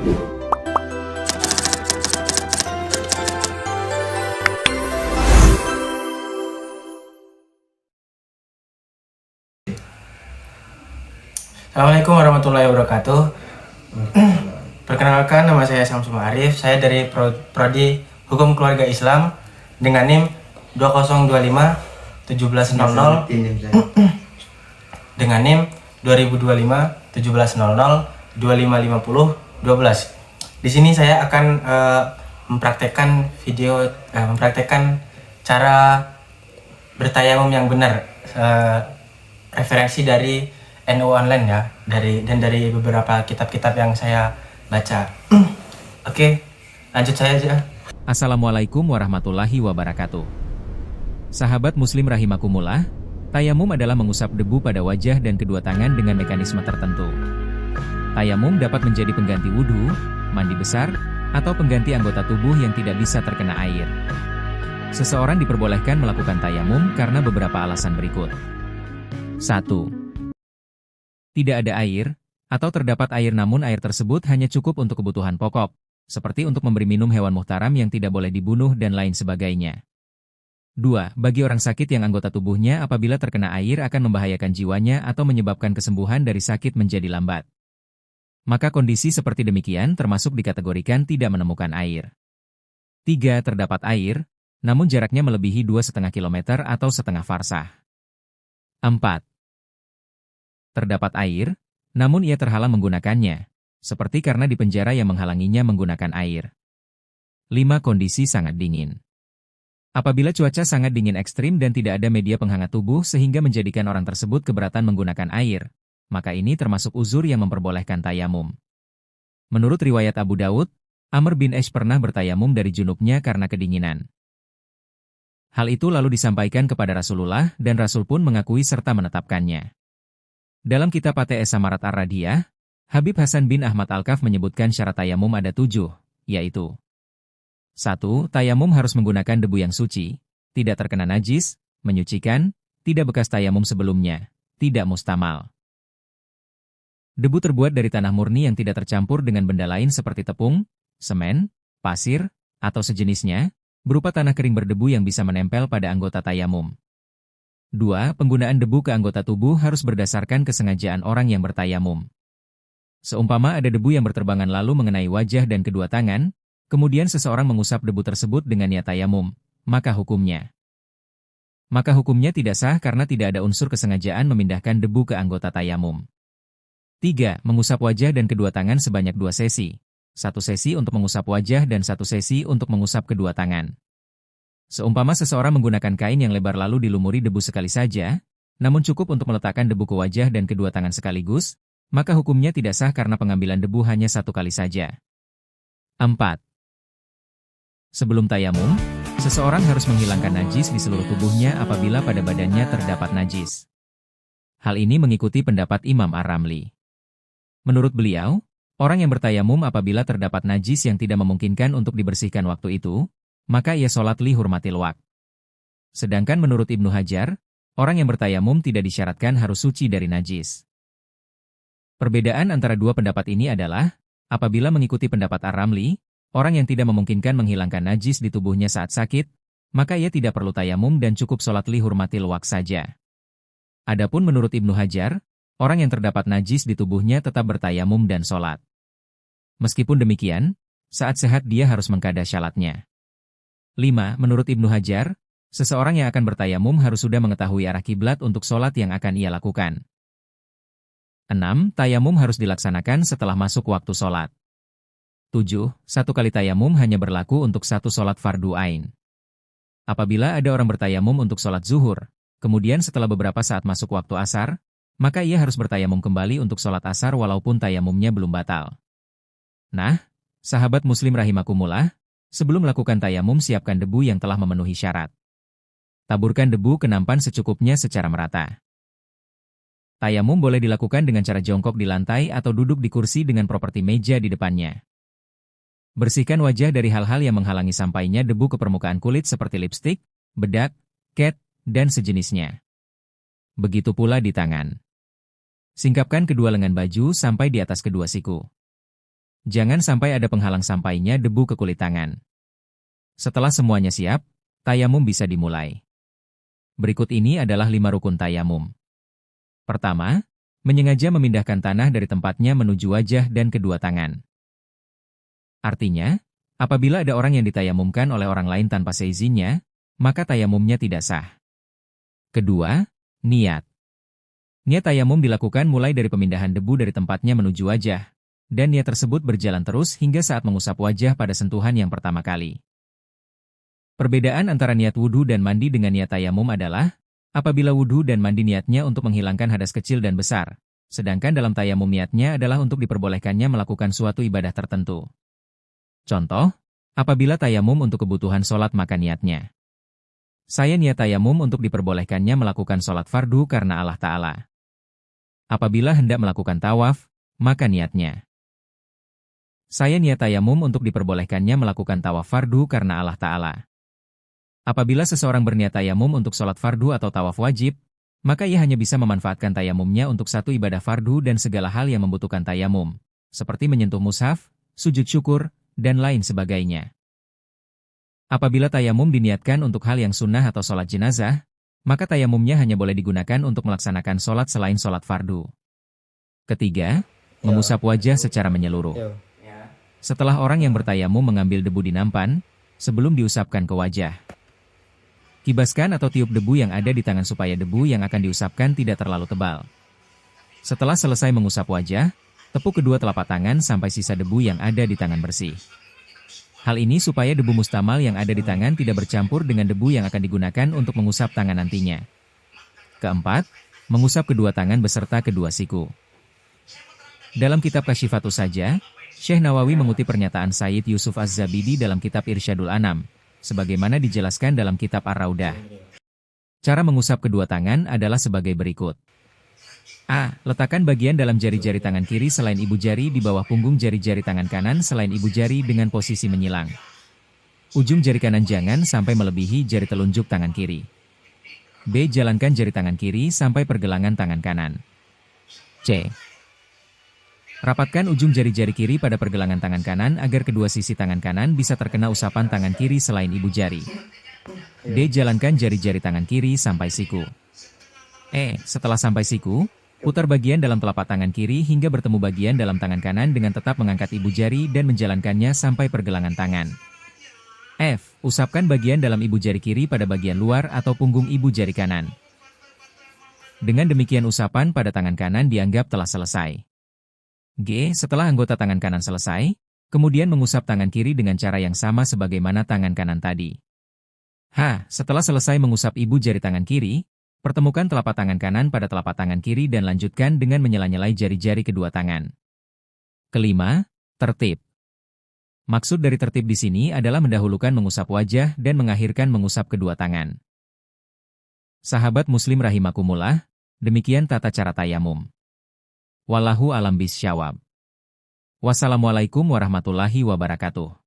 Assalamualaikum warahmatullahi wabarakatuh. Perkenalkan, nama saya Samsul Ma'arif. Saya dari Prodi Hukum Keluarga Islam dengan NIM 2025 1700 dengan NIM 2025 1700 2550 12. Di sini saya akan mempraktekkan cara bertayamum yang benar, referensi dari NU Online ya, dari beberapa kitab-kitab yang saya baca. Oke, lanjut saya aja. Assalamualaikum warahmatullahi wabarakatuh. Sahabat muslim rahimakumullah, tayamum adalah mengusap debu pada wajah dan kedua tangan dengan mekanisme tertentu. Tayamum dapat menjadi pengganti wudhu, mandi besar, atau pengganti anggota tubuh yang tidak bisa terkena air. Seseorang diperbolehkan melakukan tayamum karena beberapa alasan berikut. 1. Tidak ada air, atau terdapat air namun air tersebut hanya cukup untuk kebutuhan pokok, seperti untuk memberi minum hewan muhtaram yang tidak boleh dibunuh dan lain sebagainya. 2. Bagi orang sakit yang anggota tubuhnya apabila terkena air akan membahayakan jiwanya atau menyebabkan kesembuhan dari sakit menjadi lambat. Maka kondisi seperti demikian termasuk dikategorikan tidak menemukan air. 3. Terdapat air, namun jaraknya melebihi 2,5 km atau setengah farsah. 4. Terdapat air, namun ia terhalang menggunakannya, seperti karena di penjara yang menghalanginya menggunakan air. 5. Kondisi sangat dingin. Apabila cuaca sangat dingin ekstrim dan tidak ada media penghangat tubuh sehingga menjadikan orang tersebut keberatan menggunakan air, maka ini termasuk uzur yang memperbolehkan tayamum. Menurut riwayat Abu Daud, Amr bin Ash pernah bertayamum dari junubnya karena kedinginan. Hal itu lalu disampaikan kepada Rasulullah dan Rasul pun mengakui serta menetapkannya. Dalam kitab ATS Samarat Ar-Radiyah, Habib Hasan bin Ahmad Al-Kaf menyebutkan syarat tayamum ada 7, yaitu 1. Tayamum harus menggunakan debu yang suci, tidak terkena najis, menyucikan, tidak bekas tayamum sebelumnya, tidak mustamal. Debu terbuat dari tanah murni yang tidak tercampur dengan benda lain seperti tepung, semen, pasir, atau sejenisnya, berupa tanah kering berdebu yang bisa menempel pada anggota tayamum. 2. Penggunaan debu ke anggota tubuh harus berdasarkan kesengajaan orang yang bertayamum. Seumpama ada debu yang berterbangan lalu mengenai wajah dan kedua tangan, kemudian seseorang mengusap debu tersebut dengan niat tayamum, maka hukumnya tidak sah karena tidak ada unsur kesengajaan memindahkan debu ke anggota tayamum. 3. Mengusap wajah dan kedua tangan sebanyak 2 sesi. 1 sesi untuk mengusap wajah dan 1 sesi untuk mengusap kedua tangan. Seumpama seseorang menggunakan kain yang lebar lalu dilumuri debu sekali saja, namun cukup untuk meletakkan debu ke wajah dan kedua tangan sekaligus, maka hukumnya tidak sah karena pengambilan debu hanya 1 kali saja. 4. Sebelum tayamum, seseorang harus menghilangkan najis di seluruh tubuhnya apabila pada badannya terdapat najis. Hal ini mengikuti pendapat Imam Ar-Ramli. Menurut beliau, orang yang bertayamum apabila terdapat najis yang tidak memungkinkan untuk dibersihkan waktu itu, maka ia sholat li hurmatil waqt. Sedangkan menurut Ibnu Hajar, orang yang bertayamum tidak disyaratkan harus suci dari najis. Perbedaan antara dua pendapat ini adalah, apabila mengikuti pendapat Ar-Ramli, orang yang tidak memungkinkan menghilangkan najis di tubuhnya saat sakit, maka ia tidak perlu tayamum dan cukup sholat li hurmatil waqt saja. Adapun menurut Ibnu Hajar, orang yang terdapat najis di tubuhnya tetap bertayamum dan sholat. Meskipun demikian, saat sehat dia harus mengqada syalatnya. 5. Menurut Ibnu Hajar, seseorang yang akan bertayamum harus sudah mengetahui arah kiblat untuk sholat yang akan ia lakukan. 6. Tayamum harus dilaksanakan setelah masuk waktu sholat. 7. 1 kali tayamum hanya berlaku untuk 1 sholat fardu ain. Apabila ada orang bertayamum untuk sholat zuhur, kemudian setelah beberapa saat masuk waktu asar, maka ia harus bertayamum kembali untuk sholat asar walaupun tayamumnya belum batal. Nah, sahabat muslim rahimakumullah, sebelum melakukan tayamum siapkan debu yang telah memenuhi syarat. Taburkan debu ke nampan secukupnya secara merata. Tayamum boleh dilakukan dengan cara jongkok di lantai atau duduk di kursi dengan properti meja di depannya. Bersihkan wajah dari hal-hal yang menghalangi sampainya debu ke permukaan kulit seperti lipstik, bedak, cat, dan sejenisnya. Begitu pula di tangan. Singkapkan kedua lengan baju sampai di atas kedua siku. Jangan sampai ada penghalang sampainya debu ke kulit tangan. Setelah semuanya siap, tayamum bisa dimulai. Berikut ini adalah 5 rukun tayamum. Pertama, menyengaja memindahkan tanah dari tempatnya menuju wajah dan kedua tangan. Artinya, apabila ada orang yang ditayamumkan oleh orang lain tanpa seizinnya, maka tayamumnya tidak sah. Kedua, niat. Niat tayamum dilakukan mulai dari pemindahan debu dari tempatnya menuju wajah, dan niat tersebut berjalan terus hingga saat mengusap wajah pada sentuhan yang pertama kali. Perbedaan antara niat wudhu dan mandi dengan niat tayamum adalah, apabila wudhu dan mandi niatnya untuk menghilangkan hadas kecil dan besar, sedangkan dalam tayamum niatnya adalah untuk diperbolehkannya melakukan suatu ibadah tertentu. Contoh, apabila tayamum untuk kebutuhan sholat maka niatnya. Saya niat tayamum untuk diperbolehkannya melakukan sholat fardu karena Allah Ta'ala. Apabila hendak melakukan tawaf, maka niatnya. Saya niat tayamum untuk diperbolehkannya melakukan tawaf fardu karena Allah Ta'ala. Apabila seseorang berniat tayamum untuk sholat fardu atau tawaf wajib, maka ia hanya bisa memanfaatkan tayamumnya untuk satu ibadah fardu dan segala hal yang membutuhkan tayamum, seperti menyentuh mushaf, sujud syukur, dan lain sebagainya. Apabila tayamum diniatkan untuk hal yang sunnah atau sholat jenazah, maka tayamumnya hanya boleh digunakan untuk melaksanakan sholat selain sholat fardu. Ketiga, mengusap wajah secara menyeluruh. Setelah orang yang bertayamum mengambil debu di nampan, sebelum diusapkan ke wajah. Kibaskan atau tiup debu yang ada di tangan supaya debu yang akan diusapkan tidak terlalu tebal. Setelah selesai mengusap wajah, tepuk kedua telapak tangan sampai sisa debu yang ada di tangan bersih. Hal ini supaya debu mustamal yang ada di tangan tidak bercampur dengan debu yang akan digunakan untuk mengusap tangan nantinya. Keempat, mengusap kedua tangan beserta kedua siku. Dalam kitab Kasyifatus Saja, Syekh Nawawi mengutip pernyataan Sayyid Yusuf Az-Zabidi dalam kitab Irsyadul Anam, sebagaimana dijelaskan dalam kitab Ar-Raudah. Cara mengusap kedua tangan adalah sebagai berikut. A. Letakkan bagian dalam jari-jari tangan kiri selain ibu jari di bawah punggung jari-jari tangan kanan selain ibu jari dengan posisi menyilang. Ujung jari kanan jangan sampai melebihi jari telunjuk tangan kiri. B. Jalankan jari tangan kiri sampai pergelangan tangan kanan. C. Rapatkan ujung jari-jari kiri pada pergelangan tangan kanan agar kedua sisi tangan kanan bisa terkena usapan tangan kiri selain ibu jari. D. Jalankan jari-jari tangan kiri sampai siku. E. Setelah sampai siku, putar bagian dalam telapak tangan kiri hingga bertemu bagian dalam tangan kanan dengan tetap mengangkat ibu jari dan menjalankannya sampai pergelangan tangan. F. Usapkan bagian dalam ibu jari kiri pada bagian luar atau punggung ibu jari kanan. Dengan demikian usapan pada tangan kanan dianggap telah selesai. G. Setelah anggota tangan kanan selesai, kemudian mengusap tangan kiri dengan cara yang sama sebagaimana tangan kanan tadi. H. Setelah selesai mengusap ibu jari tangan kiri, pertemukan telapak tangan kanan pada telapak tangan kiri dan lanjutkan dengan menyela-nyelai jari-jari kedua tangan. Kelima, tertib. Maksud dari tertib di sini adalah mendahulukan mengusap wajah dan mengakhirkan mengusap kedua tangan. Sahabat Muslim rahimakumullah, demikian tata cara tayamum. Wallahu alam bisyawab. Wassalamualaikum warahmatullahi wabarakatuh.